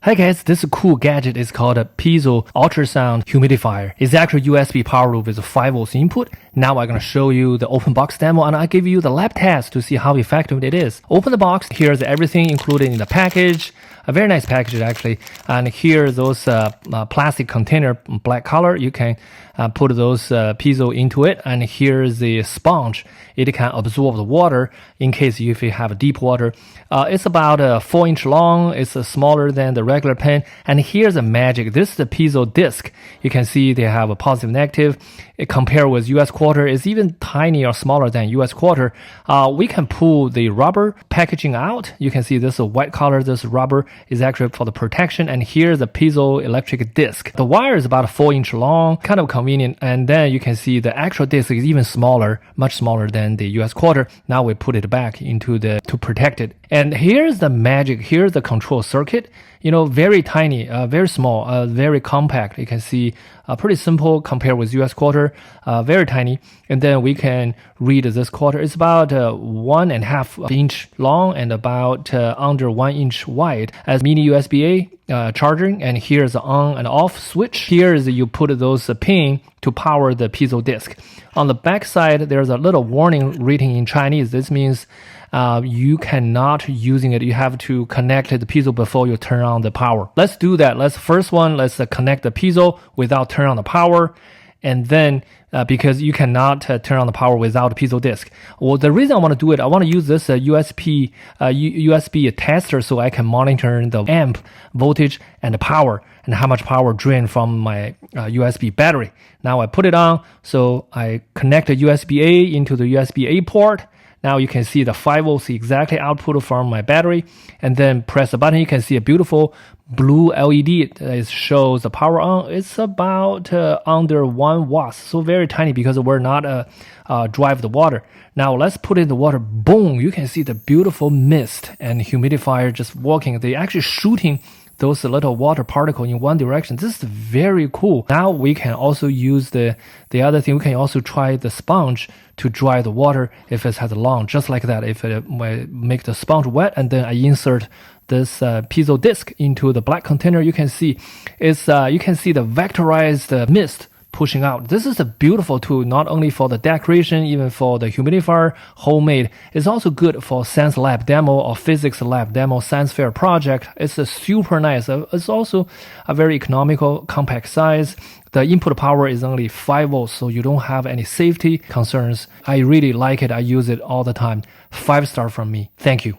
Hi guys, this cool gadget is called a Piezo Ultrasound Humidifier. It's actually USB power loop with a 5 volts input. Now I'm going to show you the open box demo and I give you the lab test to see how effective it is. Open the box, here's everything included in the package. A very nice package actually. And here those plastic container, black color, you can put those piezo into it. And here's the sponge. It can absorb the water in case if you have deep water. It's about 4-inch long. It's smaller than the regular pen. And here's the magic. This is the piezo disc. You can see they have a positive, negative. It compared with US quarter, it's even tiny or smaller than US quarter. We can pull the rubber packaging out. You can see this is a white color. This rubber is actually for the protection. And here's the piezoelectric disc. The wire is about 4-inch long, kind of convenient. And then you can see the actual disc is even smaller, much smaller than the US quarter. Now we put it back into to protect it. And here's the magic. Here's the control circuit. You know, very tiny, very small, very compact. You can see pretty simple compared with US quarter, very tiny. And then we can read this quarter. It's about 1.5 inch long and about under 1 inch wide as mini USB-A charging. And here's the on and off switch. Here is you put those pin to power the piezo disc. On the back side, there's a little warning written in Chinese. This means you cannot using it. You have to connect the piezo before you turn on the power. Let's do that. Let's connect the piezo without turn on the power. And then because you cannot turn on the power without a piezo disc. Well, the reason I want to do it, I want to use this USB tester so I can monitor the amp voltage and the power and how much power drained from my USB battery. Now I put it on, so I connect the USB-A into the USB-A port. Now you can see the 5 volts exactly output from my battery, and then press the button. You can see a beautiful blue LED. It shows the power on. It's about under 1 watt, so very tiny because we're not drive the water. Now let's put in the water. Boom! You can see the beautiful mist and humidifier just working. They actually shooting those little water particles in one direction. This is very cool. Now we can also use the other thing. We can also try the sponge to dry the water if it has a long, just like that. If it make the sponge wet, and then I insert this piezo disc into the black container, you can see it's you can see the vectorized mist pushing out. This is a beautiful tool, not only for the decoration, even for the humidifier, homemade. It's also good for science lab demo or physics lab demo, science fair project. It's a super nice. It's also a very economical, compact size. The input power is only 5 volts, so you don't have any safety concerns. I really like it. I use it all the time. 5 star from me. Thank you.